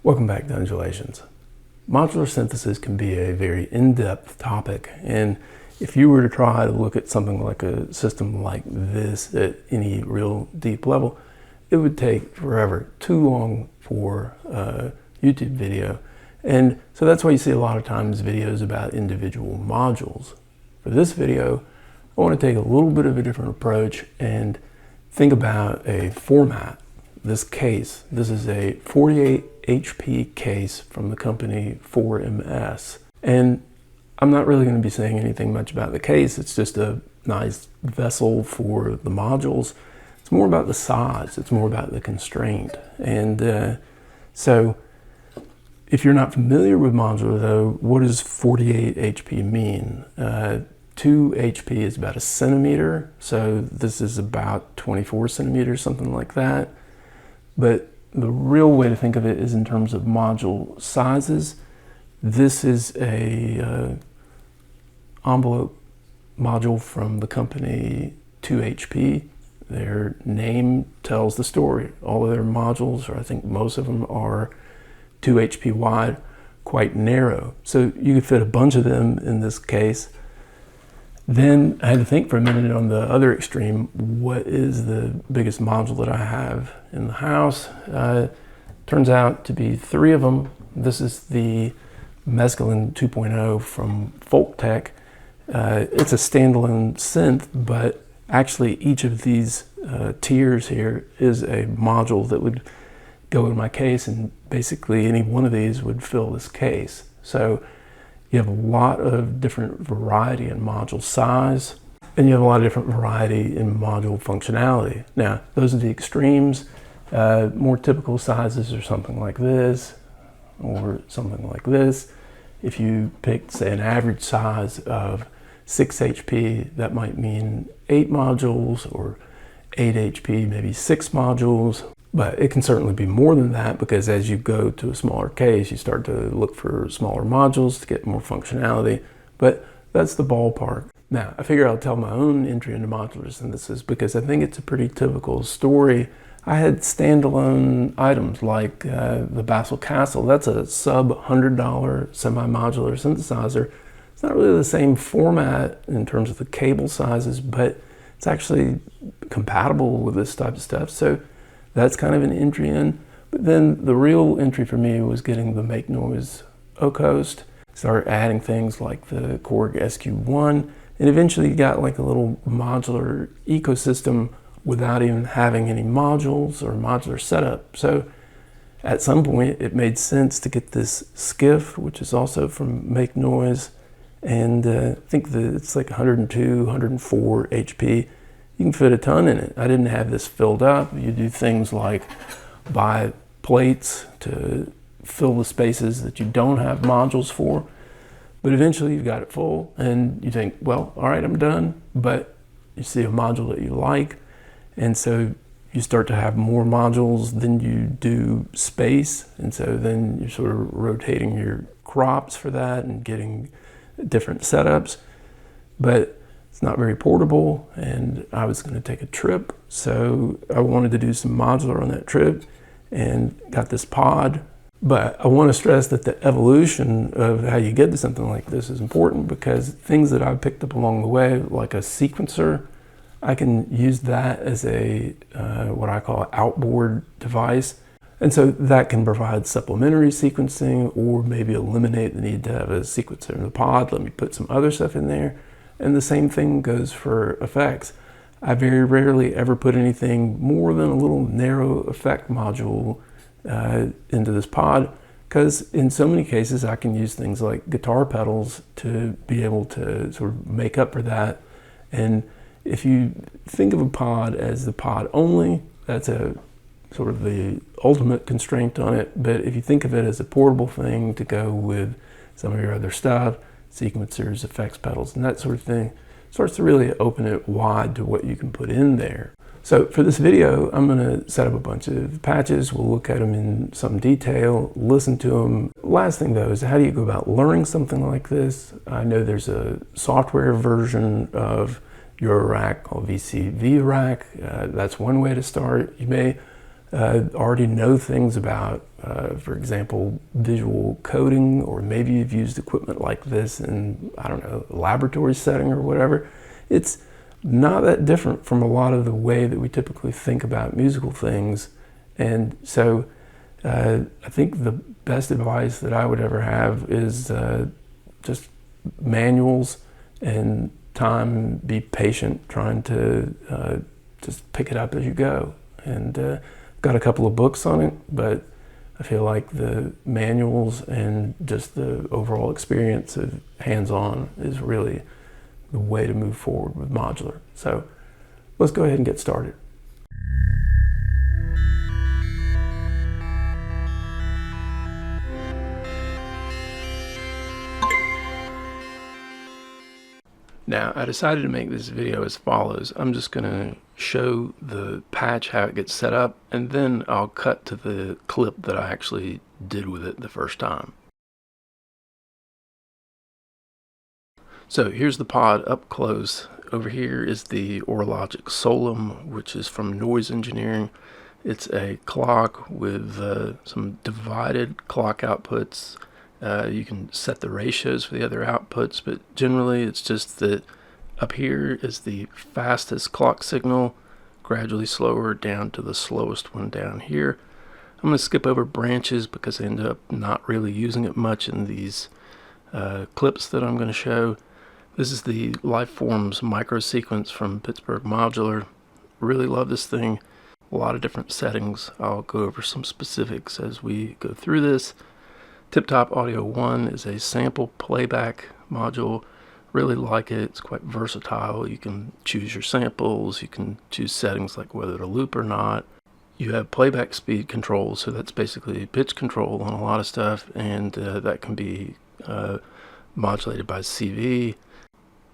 Welcome back to Undulations. Modular synthesis can be a very in-depth topic, and if you were to try to look at something like a system like this at any real deep level, it would take forever, too long for a YouTube video. And so that's why you see a lot of times videos about individual modules. For this video, I want to take a little bit of a different approach and think about a format. This case, this is a 48 HP case from the company 4MS. And I'm not really going to be saying anything much about the case. It's just a nice vessel for the modules. It's more about the size. It's more about the constraint. And so if you're not familiar with modular though, what does 48 HP mean? 2 HP is about a centimeter. So this is about 24 centimeters, something like that. But the real way to think of it is in terms of module sizes. This is a envelope module from the company 2HP. Their name tells the story. All of their modules, or I think most of them, are 2 HP wide, quite narrow. So you could fit a bunch of them in this case. Then I had to think for a minute on the other extreme, what is the biggest module that I have in the house? Turns out to be 3 of them. This is the Mescaline 2.0 from Folktech. It's a standalone synth, but actually each of these tiers here is a module that would go in my case, and basically any one of these would fill this case. So you have a lot of different variety in module size, and you have a lot of different variety in module functionality. Now, those are the extremes. More typical sizes are something like this, or something like this. If you picked, say, an average size of 6 HP, that might mean 8 modules, or 8 HP, maybe 6 modules. But it can certainly be more than that, because as you go to a smaller case, you start to look for smaller modules to get more functionality. But that's the ballpark. Now, I figure I'll tell my own entry into modular synthesis, because I think it's a pretty typical story. I had standalone items like the Basel Castle. That's a sub $100 semi-modular synthesizer. It's not really the same format in terms of the cable sizes, but it's actually compatible with this type of stuff. So that's kind of an entry in. But then the real entry for me was getting the Make Noise O-Coast. Start adding things like the Korg SQ1, and eventually you got like a little modular ecosystem without even having any modules or modular setup. So at some point it made sense to get this skiff, which is also from Make Noise, and I think that it's like 102, 104 HP. You can fit a ton in it. I didn't have this filled up. You do things like buy plates to fill the spaces that you don't have modules for. But eventually you've got it full and you think, well, all right, I'm done. But you see a module that you like. And so you start to have more modules than you do space. And so then you're sort of rotating your crops for that and getting different setups. But it's not very portable, and I was going to take a trip, so I wanted to do some modular on that trip and got this pod. But I want to stress that the evolution of how you get to something like this is important, because things that I picked up along the way, like a sequencer, I can use that as a what I call an outboard device. And so that can provide supplementary sequencing, or maybe eliminate the need to have a sequencer in the pod. Let me put some other stuff in there. And the same thing goes for effects. I very rarely ever put anything more than a little narrow effect module into this pod, because in so many cases I can use things like guitar pedals to be able to sort of make up for that. And if you think of a pod as the pod only, that's a sort of the ultimate constraint on it. But if you think of it as a portable thing to go with some of your other stuff, sequencers, effects pedals, and that sort of thing, starts to really open it wide to what you can put in there. So for this video, I'm going to set up a bunch of patches. We'll look at them in some detail, listen to them. Last thing though is, how do you go about learning something like this? I know there's a software version of your rack called VCV Rack. That's one way to start. You may already know things about, for example, visual coding, or maybe you've used equipment like this in, I don't know, a laboratory setting or whatever. It's not that different from a lot of the way that we typically think about musical things. And so I think the best advice that I would ever have is just manuals and time, be patient, trying to just pick it up as you go. And got a couple of books on it, but I feel like the manuals and just the overall experience of hands-on is really the way to move forward with modular. So let's go ahead and get started. Now, I decided to make this video as follows. I'm just going to show the patch, how it gets set up, and then I'll cut to the clip that I actually did with it the first time. So here's the pod up close. Over here is the Orologic Solum, which is from Noise Engineering. It's a clock with some divided clock outputs. You can set the ratios for the other outputs, but generally it's just that up here is the fastest clock signal, gradually slower down to the slowest one down here. I'm going to skip over branches because I ended up not really using it much in these clips that I'm going to show. This is the Lifeforms micro sequence from Pittsburgh Modular. Really love this thing. A lot of different settings. I'll go over some specifics as we go through this. Tip Top Audio 1 is a sample playback module. Really like it. It's quite versatile. You can choose your samples. You can choose settings like whether to loop or not. You have playback speed control, so that's basically pitch control on a lot of stuff, and that can be modulated by CV.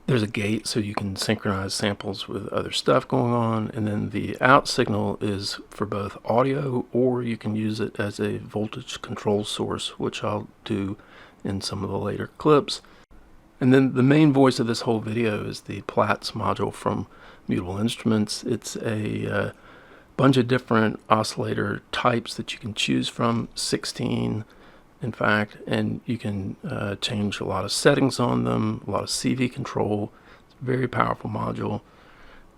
There's a gate, so you can synchronize samples with other stuff going on, and then the out signal is for both audio, or you can use it as a voltage control source, which I'll do in some of the later clips. And then the main voice of this whole video is the Plaits module from Mutable Instruments. It's a bunch of different oscillator types that you can choose from, 16 in fact, and you can change a lot of settings on them, a lot of CV control. It's a very powerful module.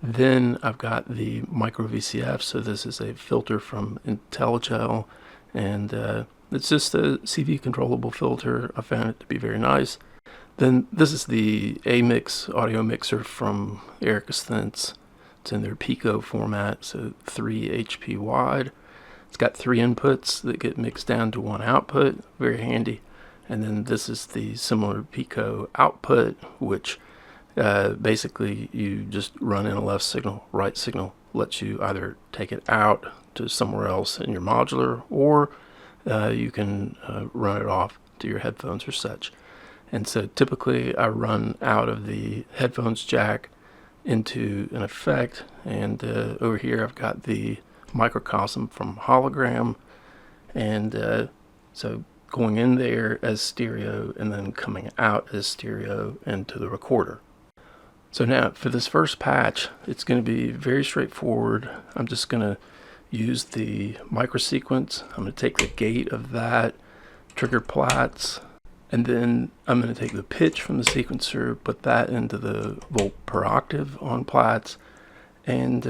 Then I've got the micro VCF, so this is a filter from IntelliGel, and it's just a CV controllable filter. I found it to be very nice. Then this is the A-Mix audio mixer from Eric Asthence. It's in their Pico format, so 3 HP wide. It's got 3 inputs that get mixed down to 1 output, very handy. And then this is the similar Pico output, which basically you just run in a left signal, right signal, lets you either take it out to somewhere else in your modular, or you can run it off to your headphones or such. And so typically I run out of the headphones jack into an effect, and over here I've got the Microcosm from Hologram, and so going in there as stereo and then coming out as stereo into the recorder. So now for this first patch, it's going to be very straightforward. I'm just going to use the micro sequence. I'm going to take the gate of that, trigger Plaits, and then I'm going to take the pitch from the sequencer, put that into the volt per octave on Plaits, and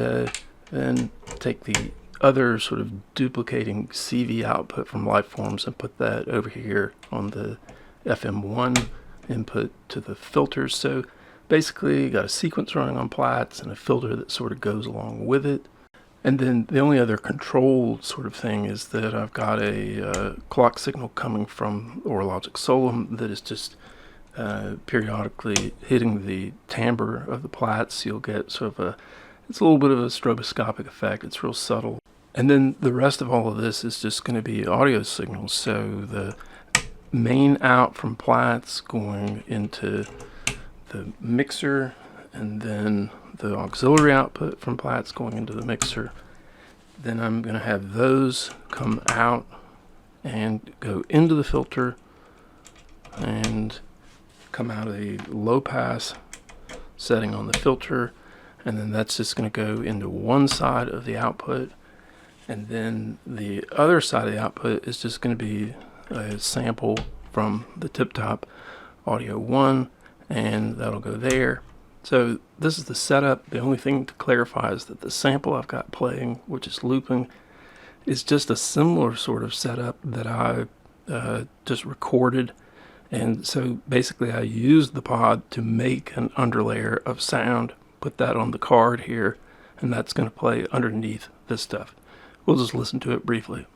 then take the other sort of duplicating CV output from Lifeforms and put that over here on the FM1 input to the filters. So basically you got a sequence running on Plaits and a filter that sort of goes along with it. And then the only other control sort of thing is that I've got a clock signal coming from Orologic Solum that is just periodically hitting the timbre of the Plaits. You'll get sort of it's a little bit of a stroboscopic effect. It's real subtle. And then the rest of all of this is just going to be audio signals. So the main out from Plaits going into the mixer, and then the auxiliary output from Plaits going into the mixer. Then I'm going to have those come out and go into the filter and come out of the low pass setting on the filter, and then that's just going to go into one side of the output, and then the other side of the output is just going to be a sample from the Tip Top Audio 1, and that'll go there. So this is the setup. The only thing to clarify is that the sample I've got playing, which is looping, is just a similar sort of setup that I just recorded. And so basically I used the pod to make an underlayer of sound, put that on the card here, and that's going to play underneath this stuff. We'll just listen to it briefly.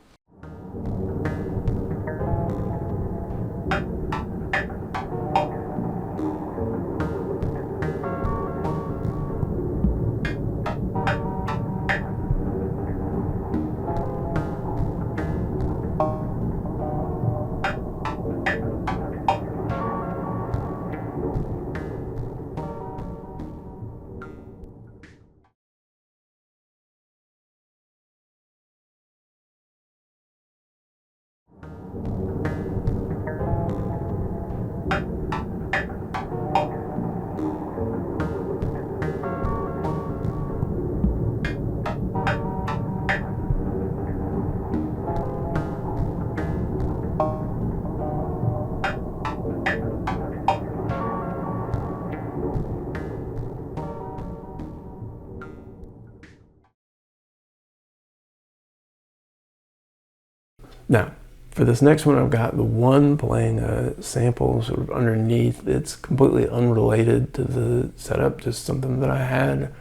Now, for this next one, I've got the one playing a sample sort of underneath. It's completely unrelated to the setup, just something that I had.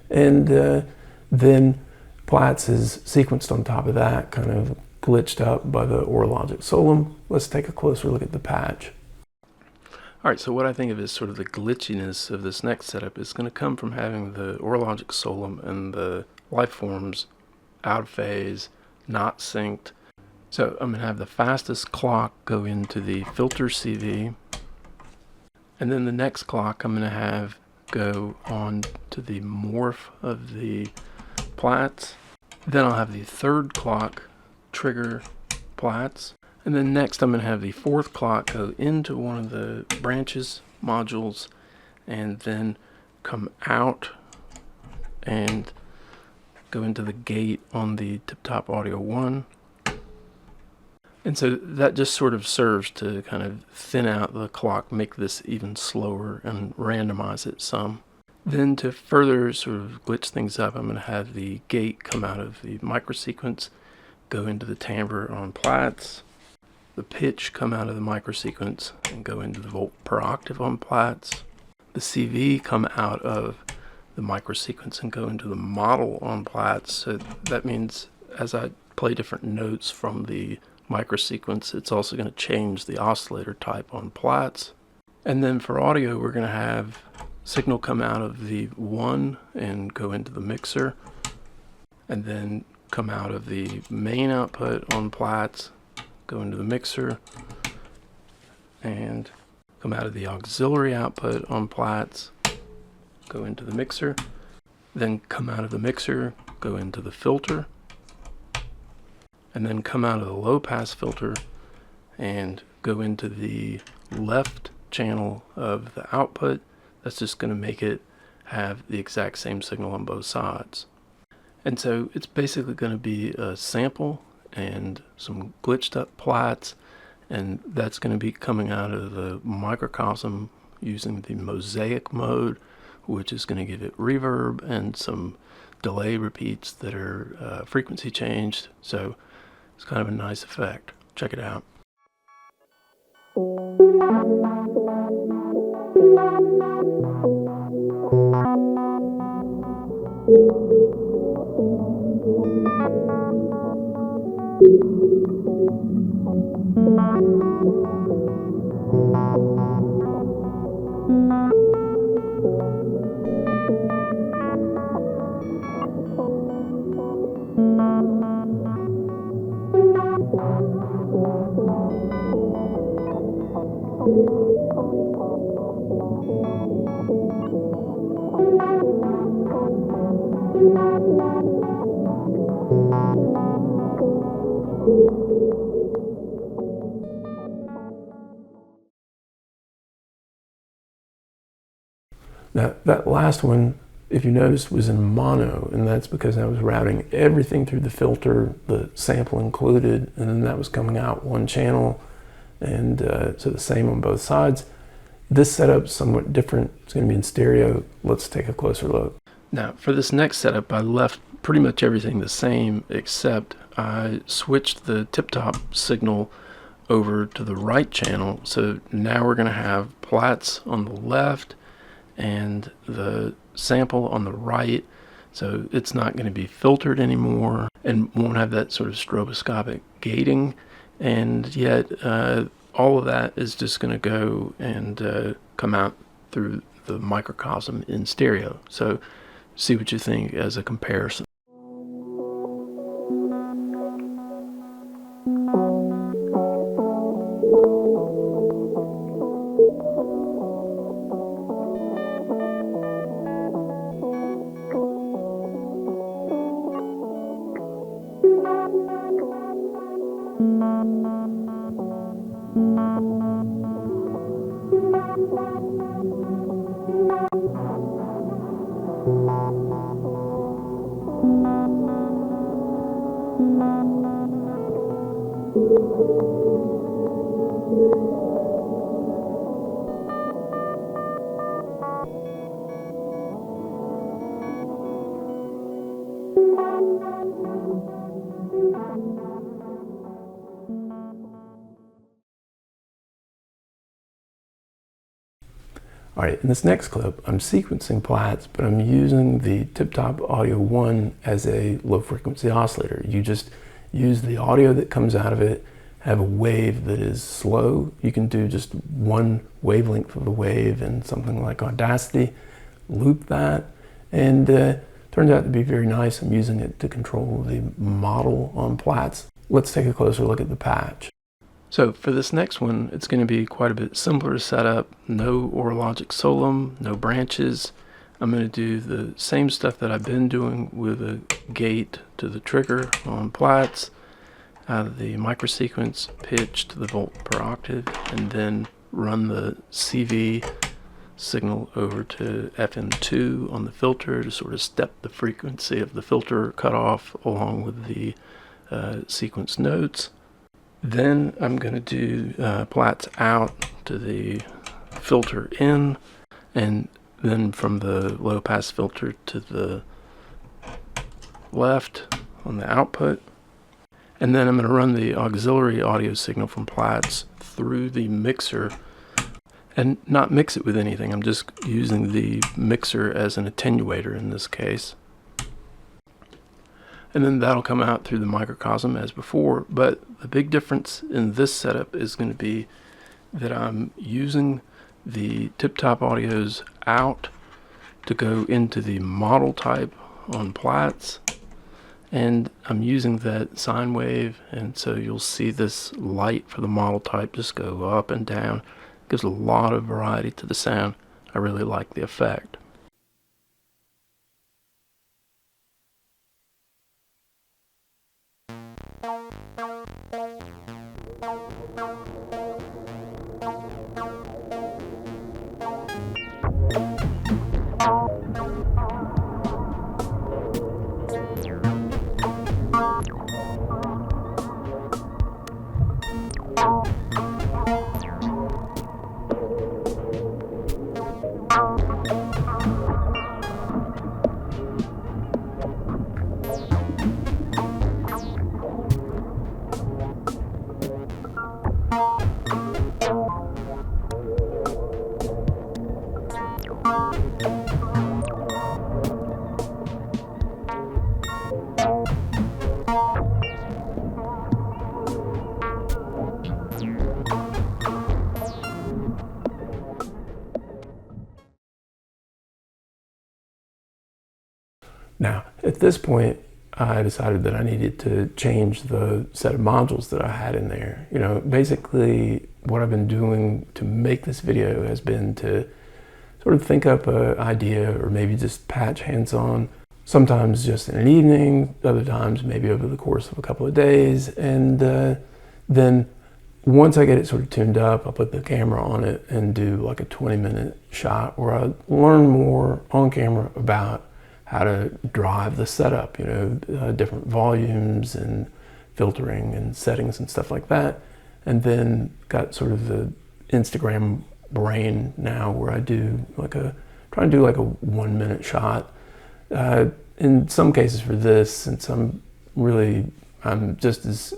And then Plaits is sequenced on top of that, kind of glitched up by the Orologic Solum. Let's take a closer look at the patch. All right, so what I think of is sort of the glitchiness of this next setup is going to come from having the Orologic Solum and the Lifeforms out of phase, not synced. So I'm going to have the fastest clock go into the filter CV, and then the next clock I'm going to have go on to the morph of the Plaits. Then I'll have the third clock trigger Plaits, and then next I'm going to have the fourth clock go into one of the branches modules and then come out and go into the gate on the Tip Top Audio 1. And so that just sort of serves to kind of thin out the clock, make this even slower, and randomize it some. Then to further sort of glitch things up, I'm going to have the gate come out of the microsequence, go into the timbre on Plaits, the pitch come out of the microsequence and go into the volt per octave on Plaits, the CV come out of the microsequence and go into the model on Plaits. So that means as I play different notes from the microsequence, it's also going to change the oscillator type on Plaits. And then for audio, we're going to have signal come out of the 1 and go into the mixer, and then come out of the main output on Plaits, go into the mixer, and come out of the auxiliary output on Plaits, go into the mixer, then come out of the mixer, go into the filter, and then come out of the low pass filter and go into the left channel of the output. That's just going to make it have the exact same signal on both sides. And so it's basically going to be a sample and some glitched up Plaits, and that's going to be coming out of the Microcosm using the Mosaic mode, which is going to give it reverb and some delay repeats that are frequency changed. So it's kind of a nice effect. Check it out. That last one, if you notice, was in mono, and that's because I was routing everything through the filter, the sample included, and then that was coming out one channel, and so the same on both sides. This setup's somewhat different. It's going to be in stereo. Let's take a closer look. Now, for this next setup, I left pretty much everything the same, except I switched the tip-top signal over to the right channel. So now we're going to have Plaits on the left and the sample on the right. So it's not going to be filtered anymore and won't have that sort of stroboscopic gating. And yet all of that is just going to go and come out through the microcosm in stereo. So see what you think as a comparison. All right, in this next clip, I'm sequencing Plaits, but I'm using the Tip-Top Audio 1 as a low-frequency oscillator. You just use the audio that comes out of it, have a wave that is slow. You can do just one wavelength of the wave in something like Audacity, loop that, and turns out to be very nice. I'm using it to control the model on Plaits. Let's take a closer look at the patch. So for this next one, it's going to be quite a bit simpler to set up. No Orologic Solum, no branches. I'm going to do the same stuff that I've been doing with a gate to the trigger on Plaits, out of the microsequence, pitch to the volt per octave, and then run the CV signal over to FM2 on the filter to sort of step the frequency of the filter cutoff along with the sequence notes. Then I'm going to do Plaits out to the filter in, and then from the low pass filter to the left on the output. And then I'm going to run the auxiliary audio signal from Plaits through the mixer and not mix it with anything. I'm just using the mixer as an attenuator in this case. And then that'll come out through the microcosm as before, but the big difference in this setup is going to be that I'm using the Tip-Top Audios out to go into the model type on Plaits, and I'm using that sine wave, and so you'll see this light for the model type just go up and down. It gives a lot of variety to the sound. I really like the effect. Now, at this point, I decided that I needed to change the set of modules that I had in there. You know, basically what I've been doing to make this video has been to sort of think up an idea or maybe just patch hands-on, sometimes just in an evening, other times maybe over the course of a couple of days, and then once I get it sort of tuned up, I'll put the camera on it and do like a 20-minute shot where I learn more on camera about how to drive the setup, different volumes and filtering and settings and stuff like that. And then got sort of the Instagram brain now where I do try to do like a 1-minute shot. In some cases for this, since I'm just as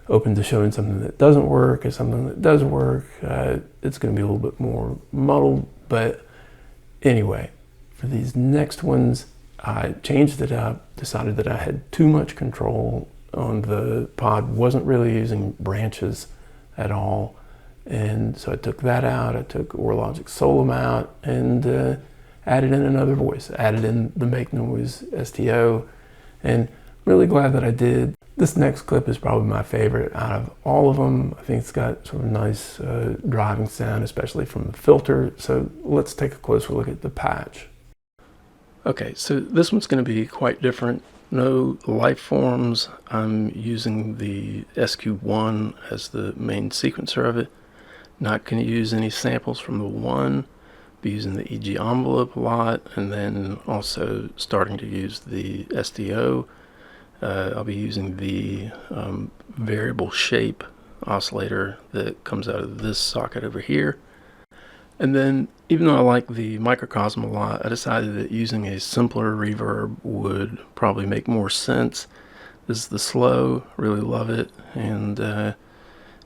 open to showing something that doesn't work as something that does work. It's going to be a little bit more muddled, but anyway, for these next ones, I changed it up, decided that I had too much control on the pod, wasn't really using branches at all, and so I took that out. I took Orlogic Solum out and added in another voice, added in the Make Noise STO, and really glad that I did. This next clip is probably my favorite out of all of them. I think it's got sort of nice driving sound, especially from the filter. So let's take a closer look at the patch. Okay, so this one's going to be quite different. No life forms. I'm using the SQ1 as the main sequencer of it. Not going to use any samples from the one. Be using the EG envelope a lot, and then also starting to use the SDO. I'll be using the variable shape oscillator that comes out of this socket over here. And then, even though I like the Microcosm a lot, I decided that using a simpler reverb would probably make more sense. This is the slow, really love it, and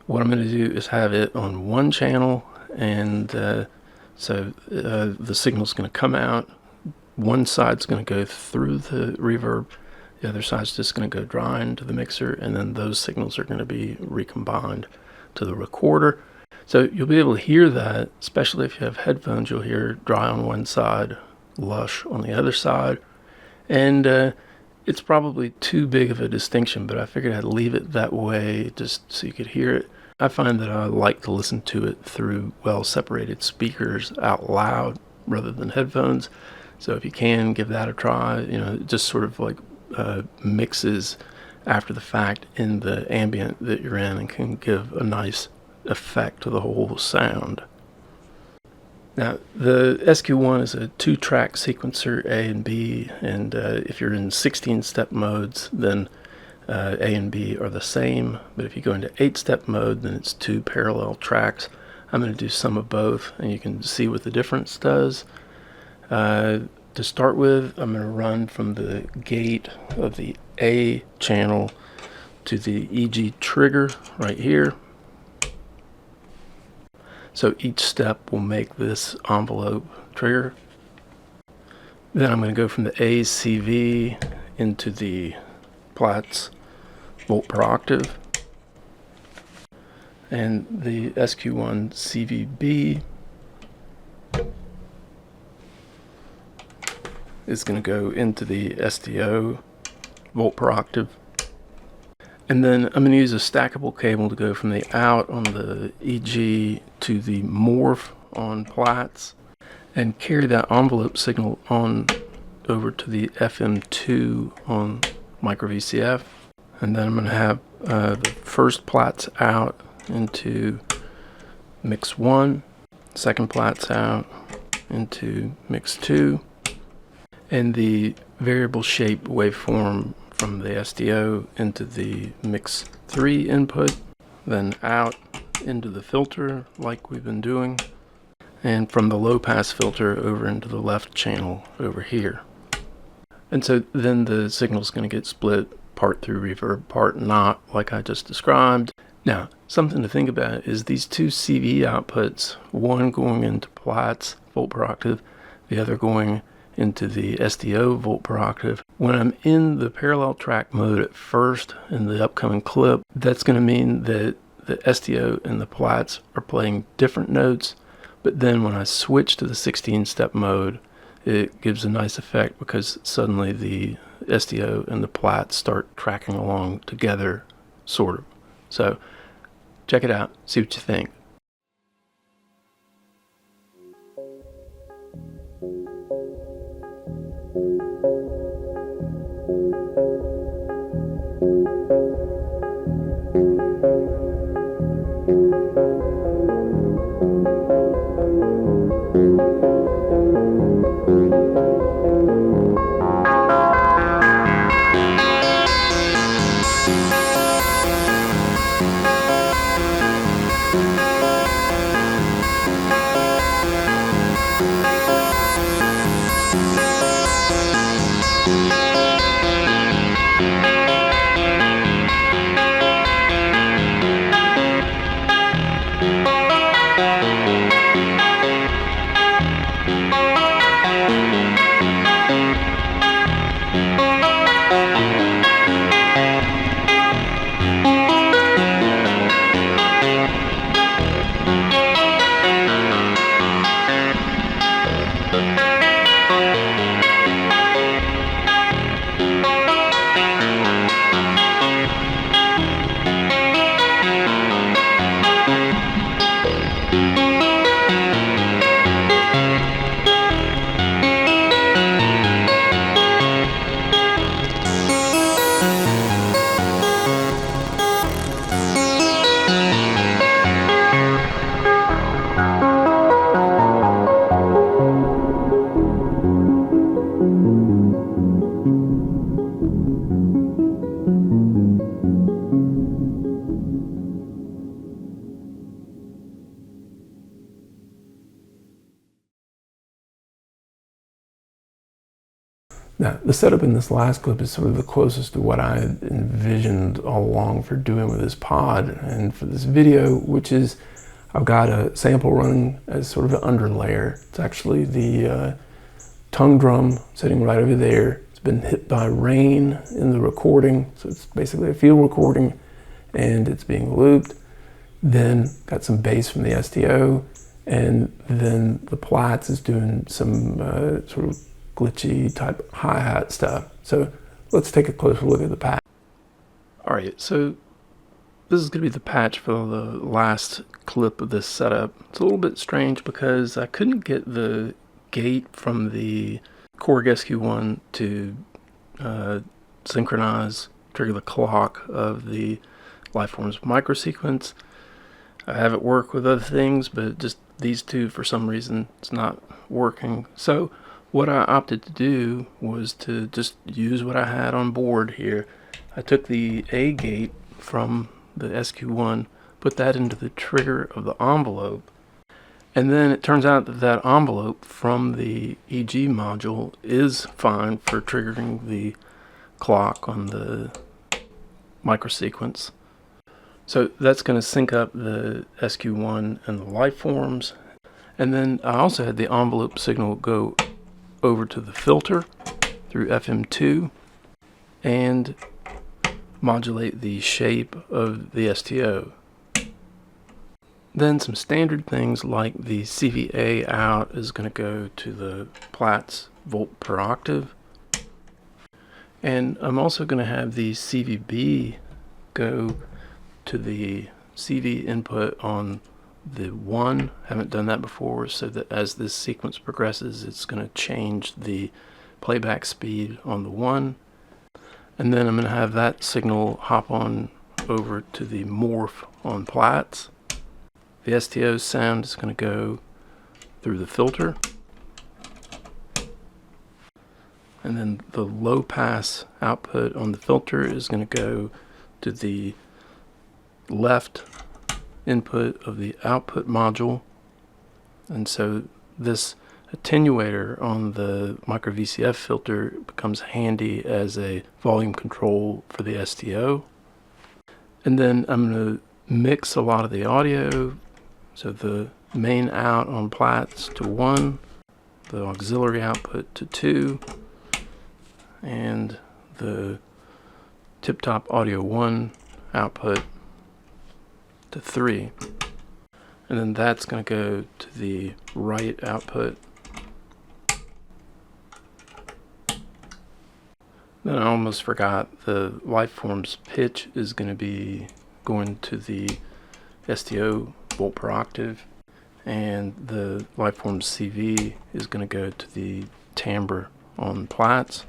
what I'm going to do is have it on one channel, and so the signal's going to come out, one side's going to go through the reverb, the other side's just going to go dry into the mixer, and then those signals are going to be recombined to the recorder. So you'll be able to hear that, especially if you have headphones. You'll hear dry on one side, lush on the other side. And it's probably too big of a distinction, but I figured I'd leave it that way just so you could hear it. I find that I like to listen to it through well-separated speakers out loud rather than headphones. So if you can, give that a try. It just sort of like mixes after the fact in the ambient that you're in and can give a nice effect to the whole sound. Now, the SQ1 is a 2-track sequencer, A and B, and if you're in 16-step modes, then A and B are the same, but if you go into 8-step mode, then it's 2 parallel tracks. I'm going to do some of both, and you can see what the difference does. To start with, I'm going to run from the gate of the A channel to the EG trigger right here. So each step will make this envelope trigger. Then I'm going to go from the ACV into the Plaits volt per octave. And the SQ1 CVB is going to go into the SDO volt per octave. And then I'm going to use a stackable cable to go from the out on the EG to the morph on Plaits and carry that envelope signal on over to the FM2 on micro VCF. And then I'm going to have the first Plaits out into mix 1, second Plaits out into mix 2, and the variable shape waveform from the SDO into the mix 3 input, then out into the filter like we've been doing, and from the low pass filter over into the left channel over here. And so then the signal is going to get split part through reverb, part not, like I just described. Now, something to think about is these two CV outputs, one going into Plaits volt per octave, the other going into the SDO volt per octave. When I'm in the parallel track mode at first in the upcoming clip, that's going to mean that the SDO and the Plaits are playing different notes, but then when I switch to the 16-step mode, it gives a nice effect because suddenly the SDO and the Plaits start tracking along together, sort of. So check it out, see what you think. Now, the setup in this last clip is sort of the closest to what I had envisioned all along for doing with this pod and for this video, which is I've got a sample running as sort of an underlayer. It's actually the tongue drum sitting right over there. It's been hit by rain in the recording, so it's basically a field recording, and it's being looped. Then got some bass from the STO, and then the Plaits is doing some sort of glitchy type hi-hat stuff. So let's take a closer look at the patch. All right, so this is going to be the patch for the last clip of this setup. It's a little bit strange because I couldn't get the gate from the Korg SQ1 to synchronize, trigger the clock of the Lifeforms microsequence. I have it work with other things, but just these two, for some reason, it's not working. So what I opted to do was to just use what I had on board here. I took the A gate from the SQ1, put that into the trigger of the envelope, and then it turns out that that envelope from the EG module is fine for triggering the clock on the microsequence. So that's going to sync up the SQ1 and the Lifeforms. And then I also had the envelope signal go over to the filter through FM2 and modulate the shape of the STO. Then some standard things like the CVA out is going to go to the Plaits volt per octave. And I'm also going to have the CVB go to the CV input on the 1. Haven't done that before, so that as this sequence progresses, it's going to change the playback speed on the 1. And then I'm going to have that signal hop on over to the morph on Plaits. The STO sound is going to go through the filter. And then the low pass output on the filter is going to go to the left input of the output module. And so this attenuator on the micro VCF filter becomes handy as a volume control for the STO. And then I'm going to mix a lot of the audio. So the main out on Plaits to 1, the auxiliary output to 2, and the tip-top audio 1 output to 3. And then that's going to go to the right output. Then I almost forgot the Lifeforms pitch is going to be going to the STO volt per octave, and the Lifeforms CV is going to go to the timbre on Plaits.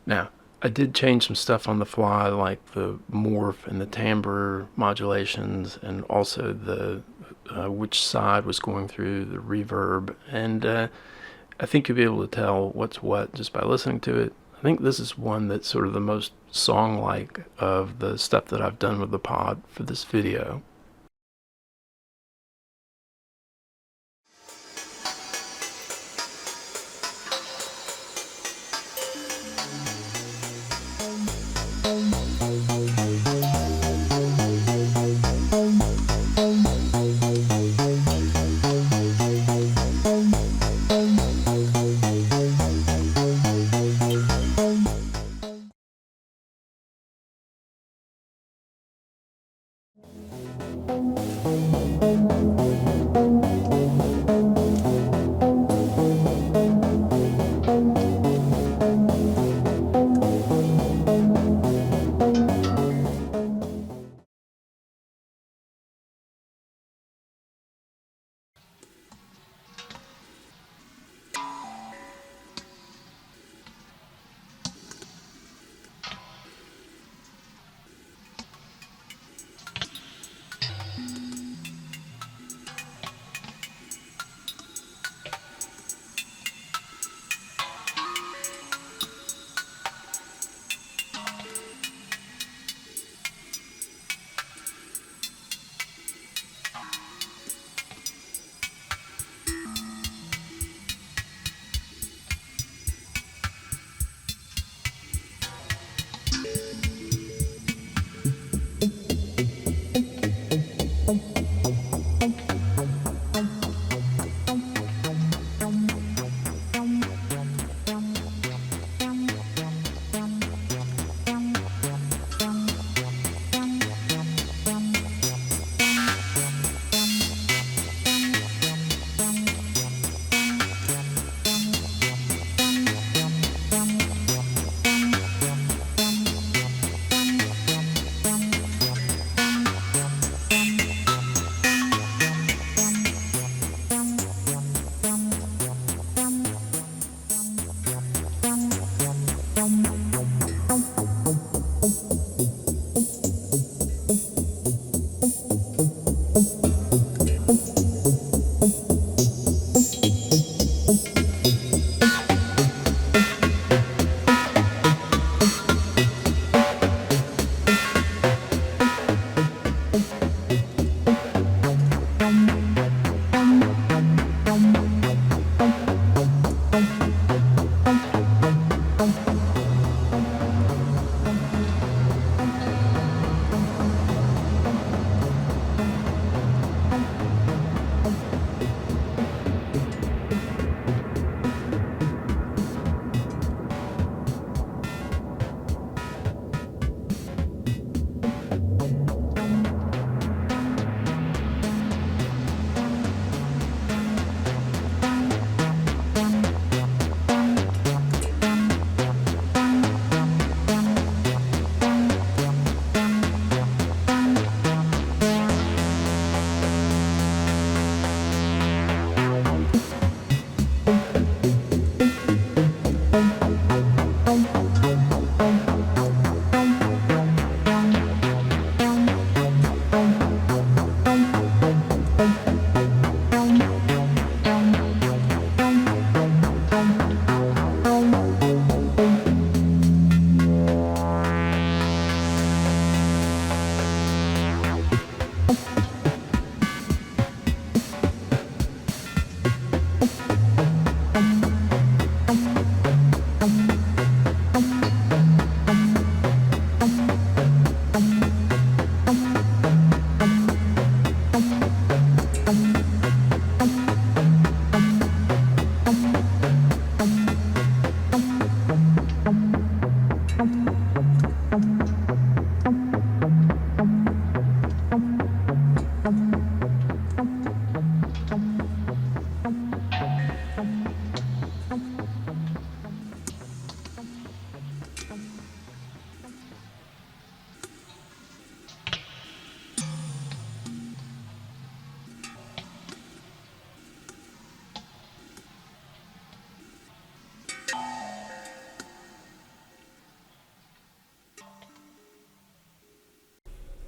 Now, I did change some stuff on the fly, like the morph and the timbre modulations, and also the which side was going through the reverb. And I think you'll be able to tell what's what just by listening to it. I think this is one that's sort of the most song-like of the stuff that I've done with the pod for this video.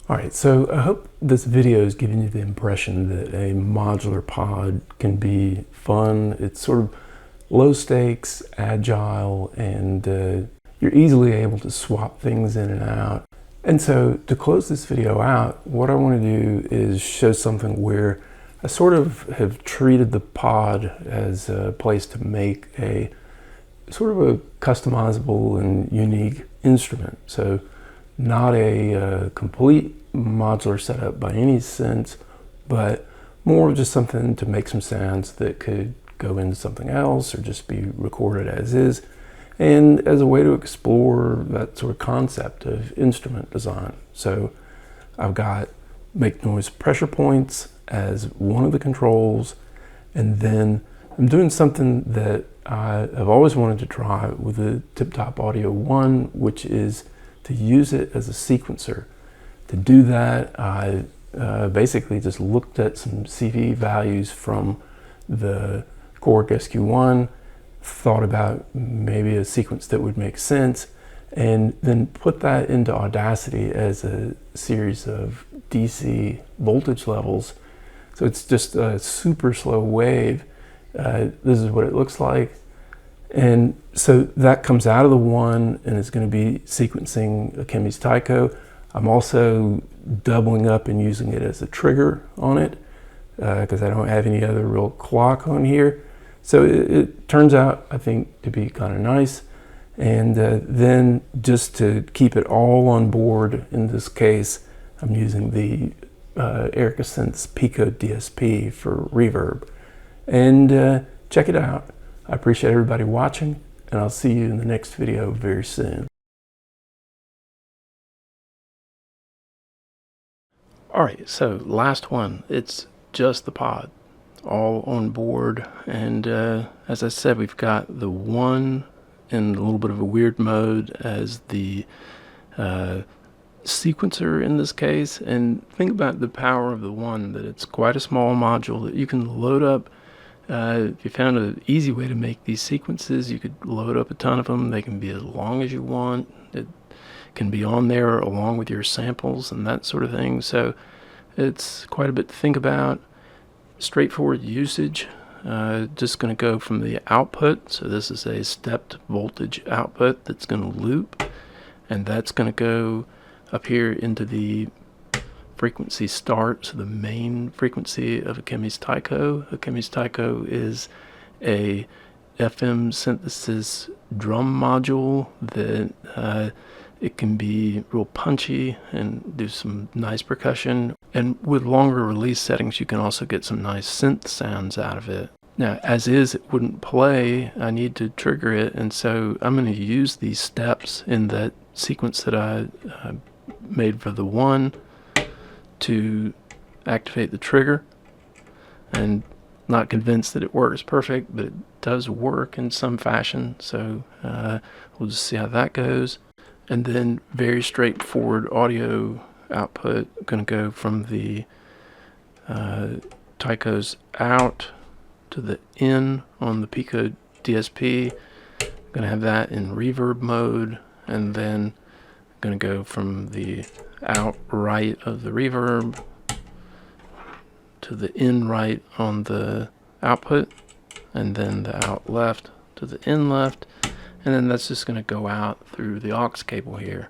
All right, so I hope this video is giving you the impression that a modular pod can be fun. It's sort of low stakes, agile, and you're easily able to swap things in and out. And so to close this video out, what I want to do is show something where I sort of have treated the pod as a place to make a sort of a customizable and unique instrument. So not a complete modular setup by any sense, but more of just something to make some sounds that could go into something else or just be recorded as is, and as a way to explore that sort of concept of instrument design. So I've got make noise pressure points as one of the controls, and then I'm doing something that I've always wanted to try with the Tip Top Audio 1, which is to use it as a sequencer. To do that, I basically just looked at some CV values from the Korg SQ1, thought about maybe a sequence that would make sense, and then put that into Audacity as a series of DC voltage levels. So it's just a super slow wave. This is what it looks like. And so that comes out of the one and it's going to be sequencing a Chemy's Tycho. I'm also doubling up and using it as a trigger on it because I don't have any other real clock on here. So it turns out, I think, to be kind of nice. And then just to keep it all on board, in this case, I'm using the Erica Synths Pico DSP for reverb. And check it out. I appreciate everybody watching, and I'll see you in the next video very soon. All right, so last one. It's just the pod, all on board. And as I said, we've got the one in a little bit of a weird mode as the sequencer in this case. And think about the power of the one, that it's quite a small module that you can load up. If you found an easy way to make these sequences, you could load up a ton of them. They can be as long as you want. It can be on there along with your samples and that sort of thing. So it's quite a bit to think about. Straightforward usage. Just going to go from the output. So this is a stepped voltage output that's going to loop, and that's going to go up here into the frequency start, so the main frequency of a Chemy's Tycho. A Chemy's Tycho is a FM synthesis drum module that it can be real punchy and do some nice percussion. And with longer release settings, you can also get some nice synth sounds out of it. Now, as is, it wouldn't play. I need to trigger it, and so I'm going to use these steps in that sequence that I made for the one to activate the trigger. And not convinced that it works perfect, but it does work in some fashion. So we'll just see how that goes. And then very straightforward audio output. I'm going to go from the Tychos out to the in on the Pico DSP. I'm going to have that in reverb mode, and then I'm going to go from the out right of the reverb to the in right on the output, and then the out left to the in left, and then that's just going to go out through the aux cable here.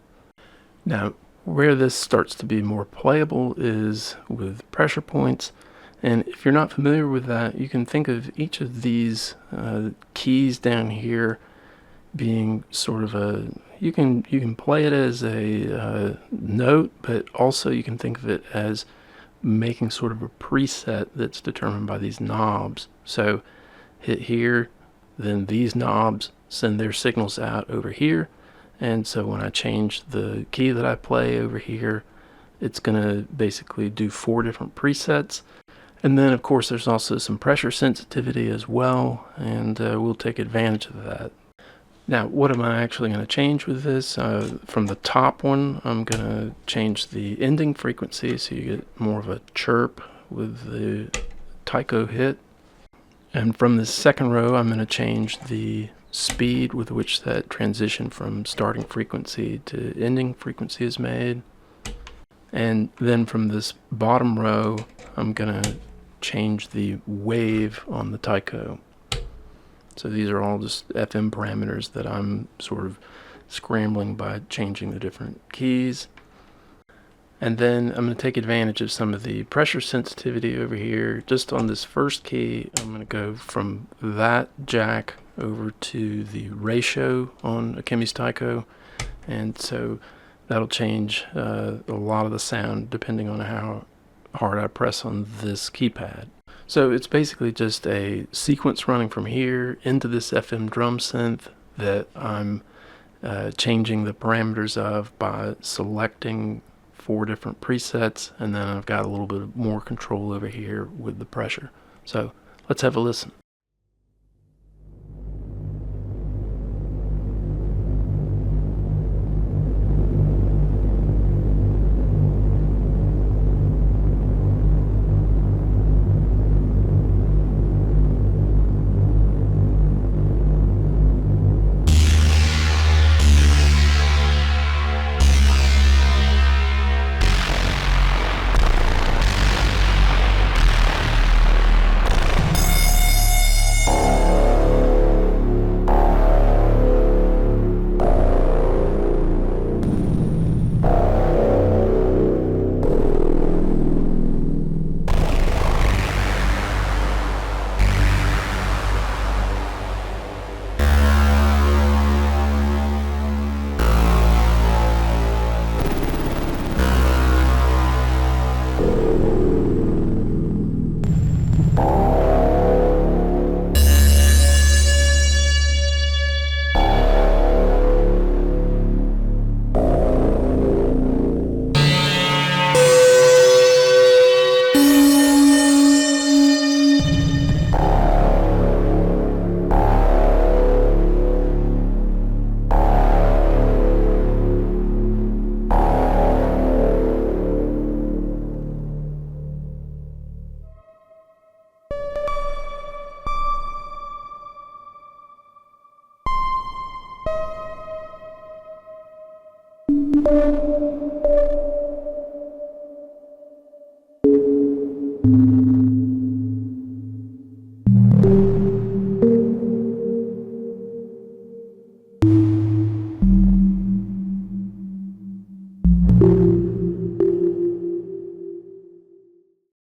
Now, where this starts to be more playable is with pressure points. And if you're not familiar with that, you can think of each of these keys down here being sort of a, you can play it as a note, but also you can think of it as making sort of a preset that's determined by these knobs. So hit here, then these knobs send their signals out over here. And so when I change the key that I play over here, it's going to basically do 4 different presets. And then, of course, there's also some pressure sensitivity as well, and we'll take advantage of that. Now, what am I actually going to change with this? From the top one, I'm going to change the ending frequency so you get more of a chirp with the Tycho hit. And from the second row, I'm going to change the speed with which that transition from starting frequency to ending frequency is made. And then from this bottom row, I'm going to change the wave on the Tycho. So these are all just FM parameters that I'm sort of scrambling by changing the different keys. And then I'm going to take advantage of some of the pressure sensitivity over here. Just on this first key, I'm going to go from that jack over to the ratio on Akemi's Taiko. And so that'll change a lot of the sound depending on how hard I press on this keypad. So it's basically just a sequence running from here into this FM drum synth that I'm changing the parameters of by selecting 4 different presets, and then I've got a little bit more control over here with the pressure. So let's have a listen.